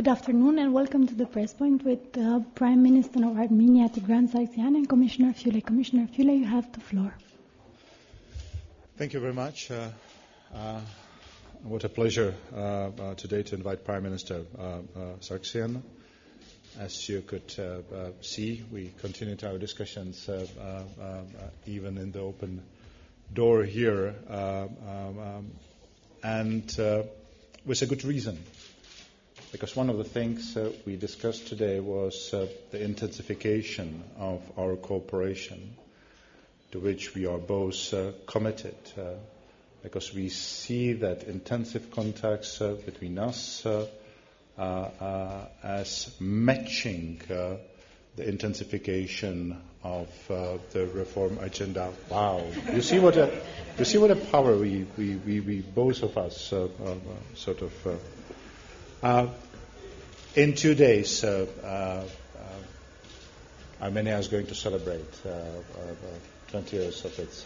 Good afternoon and welcome to the press point with Prime Minister of Armenia Tigran Sargsyan and Commissioner Fyule. Commissioner Fyule, you have the floor. Thank you very much. What a pleasure today to invite Prime Minister Sargsyan. As you could see, we continued our discussions even in the open door here, and with a good reason. Because one of the things we discussed today was the intensification of our cooperation, to which we are both committed, because we see that intensive contacts between us as matching the intensification of the reform agenda. Wow! You see what a power we both of us sort of. In 2 days, Armenia is going to celebrate 20 years of its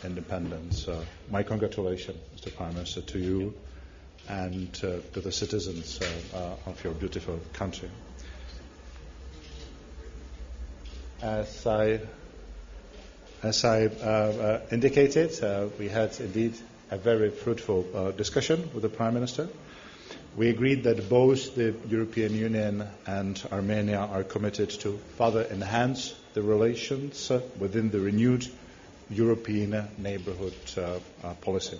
independence. My congratulations, Mr. Prime Minister, to you and to the citizens of your beautiful country. As I indicated, we had indeed a very fruitful discussion with the Prime Minister. We agreed that both the European Union and Armenia are committed to further enhance the relations within the renewed European neighbourhood policy.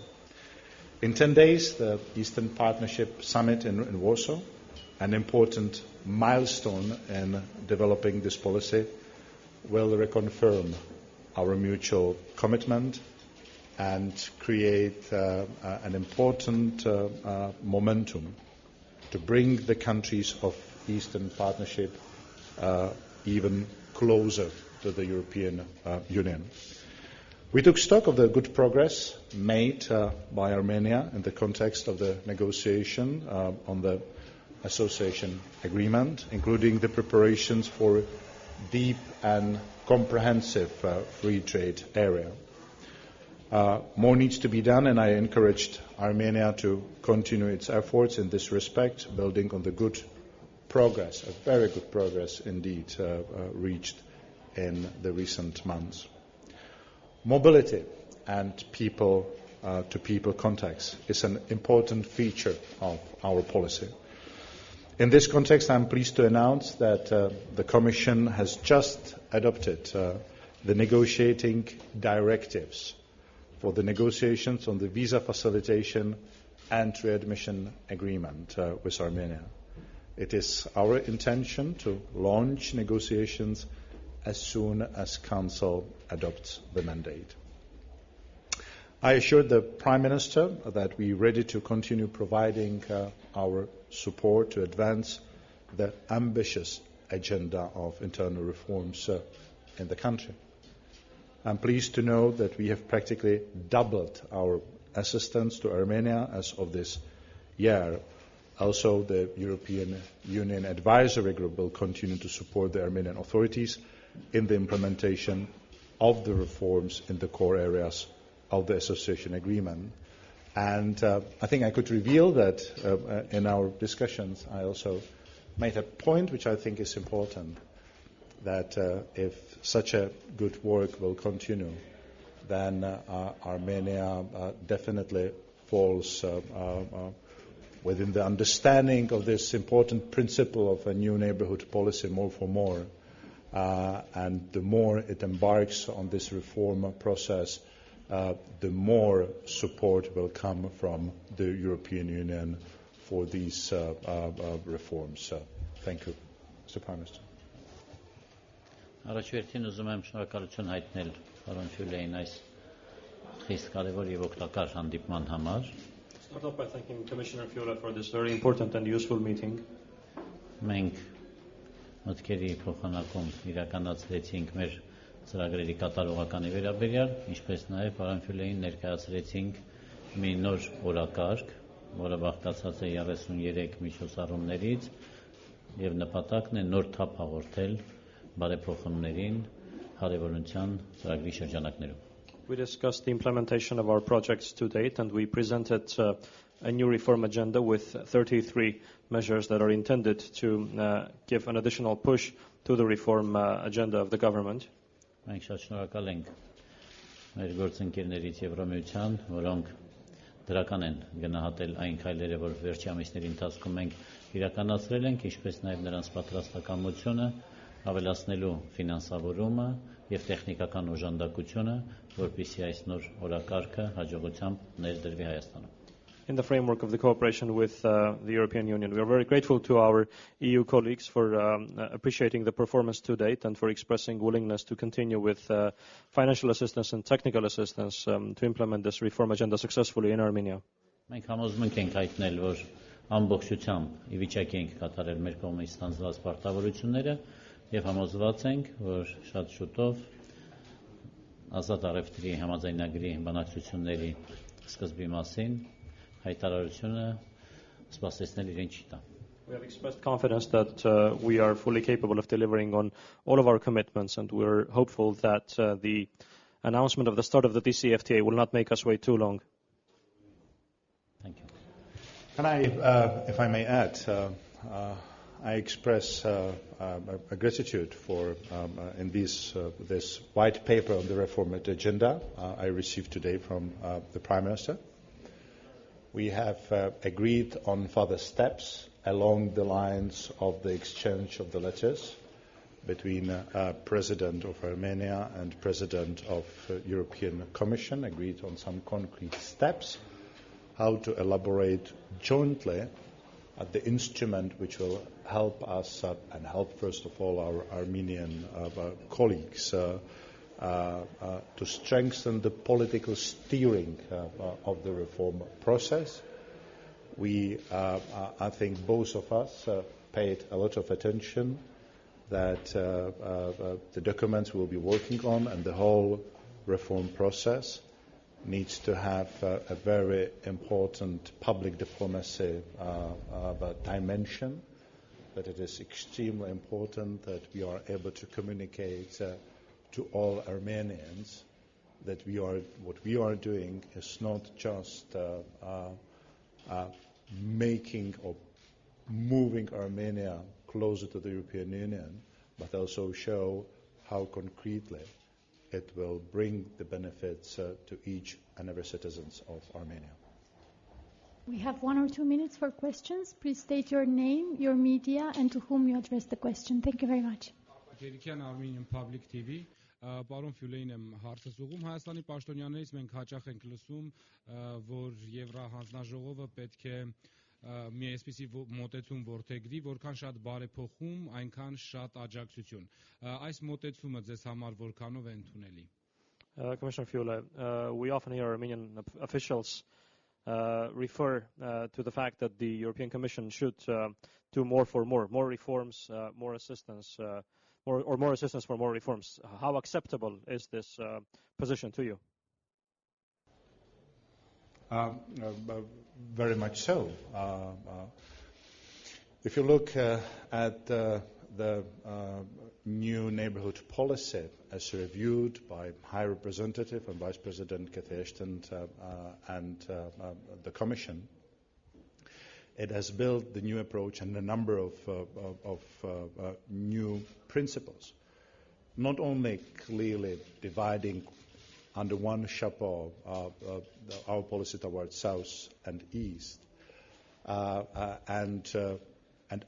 In 10 days, the Eastern Partnership Summit in Warsaw, an important milestone in developing this policy, will reconfirm our mutual commitment and create an important momentum to bring the countries of Eastern Partnership even closer to the European Union. We took stock of the good progress made by Armenia in the context of the negotiation on the association agreement, including the preparations for deep and comprehensive free trade area. More needs to be done, and I encouraged Armenia to continue its efforts in this respect, building on the good progress, a very good progress indeed, reached in the recent months. Mobility and people-to-people contacts is an important feature of our policy. In this context, I am pleased to announce that the Commission has just adopted the negotiating directives for the negotiations on the visa facilitation and readmission agreement with Armenia. It is our intention to launch negotiations as soon as Council adopts the mandate. I assured the Prime Minister that we are ready to continue providing our support to advance the ambitious agenda of internal reforms in the country. I am pleased to know that we have practically doubled our assistance to Armenia as of this year. Also, the European Union Advisory Group will continue to support the Armenian authorities in the implementation of the reforms in the core areas of the association agreement. And I think I could reveal that in our discussions I also made a point which I think is important, that if such a good work will continue, then Armenia definitely falls within the understanding of this important principle of a new neighbourhood policy, more for more. And the more it embarks on this reform process, the more support will come from the European Union for these reforms. Thank you, Mr. Prime Minister. Առաջերտին ուզում եմ շնորհակալություն հայտնել պարոն Ֆյուլեին այս խիստ կարևոր եւ օգտակար հանդիպման համար։ Start off by thanking Commissioner Fyule for this very important and useful meeting. Մենք մտքերի փոխանակում իրականացրեցինք մեր ծրագրերի կատարողականի վերաբերյալ, ինչպես նաեւ պարոն Ֆյուլեին ներկայացրեցինք մի նոր օրակարգ, որը բաղկացած է 33 միջոցառումներից եւ նպատակն է նոր թափ հաղորդել բարեփոխումներին հարևանության ծրագրի շրջանակներում։ We discussed the implementation of our projects to date, and we presented a new reform agenda with 33 measures that are intended to give an additional push to the reform agenda of the government. Մենք շատ շնորհակալ ենք մեր գործընկերներից Եվրամիության, որոնք դրական են գնահատել այն քայլերը, որ վերջի ամիսների ընթացքում մենք իրականացրել ենք, ինչպես նաև նրանց պատրաստակամությունը ավելացնելու ֆինանսավորումը եւ տեխնիկական օժանդակությունը, որպեսզի այս նոր օրակարգը հաջողությամբ ներդրվի Հայաստանում. In the framework of the cooperation with the European Union, we are very grateful to our EU colleagues for appreciating the performance to date and for expressing willingness to continue with financial assistance and technical assistance to implement this reform agenda successfully in Armenia. Մենք համոզմունք ենք հայտնել, որ ամբողջությամբ ի վիճակի ենք կատարել մեր կողմից ստանձնված պարտավորությունները եւ համոզված ենք, որ շատ շուտով ազատ առևտրի համաձայնագրի բանակցությունների սկզբի մասին հայտարարությունը սպասեցնել իրեն չի տա. We have expressed confidence that we are fully capable of delivering on all of our commitments, and we're hopeful that the announcement of the start of the DCFTA will not make us wait too long. Thank you. And if I may add, I express a gratitude for in this white paper on the reform agenda I received today from the Prime Minister. We have agreed on further steps along the lines of the exchange of the letters between President of Armenia and President of European Commission, agreed on some concrete steps, how to elaborate jointly the instrument which will help us and help first of all our Armenian colleagues to strengthen the political steering of the reform process. We, I think both of us paid a lot of attention that the documents we'll be working on and the whole reform process needs to have a very important public diplomacy dimension, that it is extremely important that we are able to communicate to all Armenians that what we are doing is not just making or moving Armenia closer to the European Union, but also show how concretely it will bring the benefits to each and every citizens of Armenia. We have 1 or 2 minutes for questions. Please state your name, your media, and to whom you address the question. Thank you very much. Armenian Public TV. Պարոն Ֆյուլեին եմ հարցս ուղում Հայաստանի պաշտոնյաներից մենք հաճախ ենք լսում որ Եվրահանձնաժողովը պետք է մի այսպիսի մոտեցում որդեգրի որքան շատ բարեփոխում այնքան շատ աջակցություն այս մոտեցումը ձեզ համար որքանով է ընդունելի Commissioner Fyule, we often hear Armenian officials refer to the fact that the European Commission should do more for more reforms, more assistance or more assistance for more reforms. How acceptable is this position to you? Very much so. If you look at the new neighborhood policy as reviewed by High Representative and Vice President Cathy Ashton and the Commission, it has built the new approach and a number of new principles, not only clearly dividing under one chapeau our policy towards South and East, and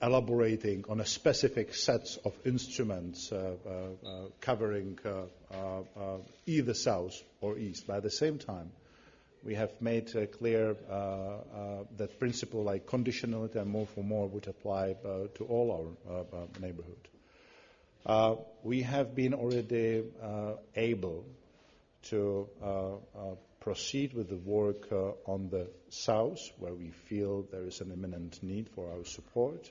elaborating on a specific sets of instruments covering either South or East. But at the same time, we have made clear that principle like conditionality and more for more would apply to all our neighborhood. We have been already able to proceed with the work on the south, where we feel there is an imminent need for our support.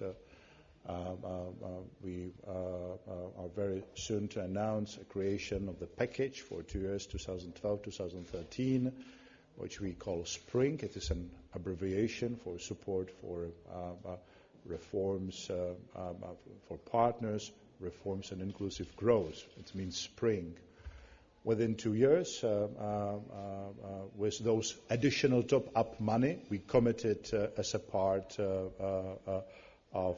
We are very soon to announce a creation of the package for 2 years, 2012-2013, which we call SPRING. It is an abbreviation for support for reforms for partners, reforms and inclusive growth. It means SPRING. within 2 years, with those additional top-up money we committed as a part of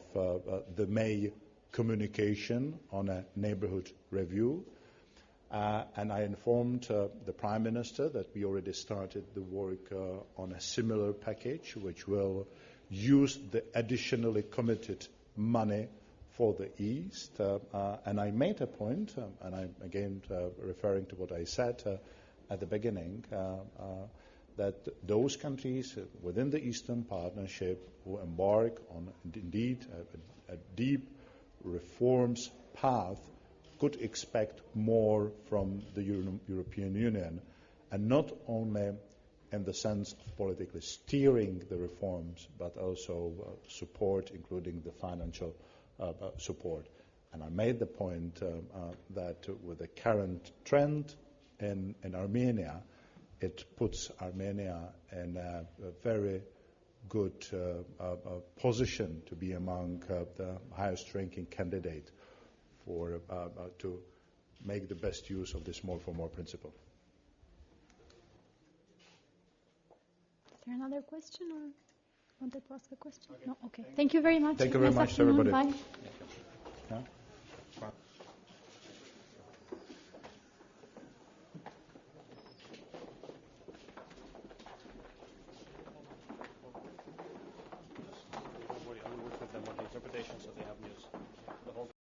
the May communication on a neighborhood review. And I informed the Prime Minister that we already started the work on a similar package, which will use the additionally committed money for the East. And I made a point, and I'm again referring to what I said at the beginning, that those countries within the Eastern Partnership who embark on indeed a deep reforms path could expect more from the European Union, and not only in the sense of politically steering the reforms, but also support, including the financial support. And I made the point that with the current trend in Armenia, it puts Armenia in a very good position to be among the highest-ranking candidate for to make the best use of this more for more principle. Is there another question or wanted to ask a question? No? Okay. Thank you very much. Thank you very Nice much, afternoon. everybody. Bye.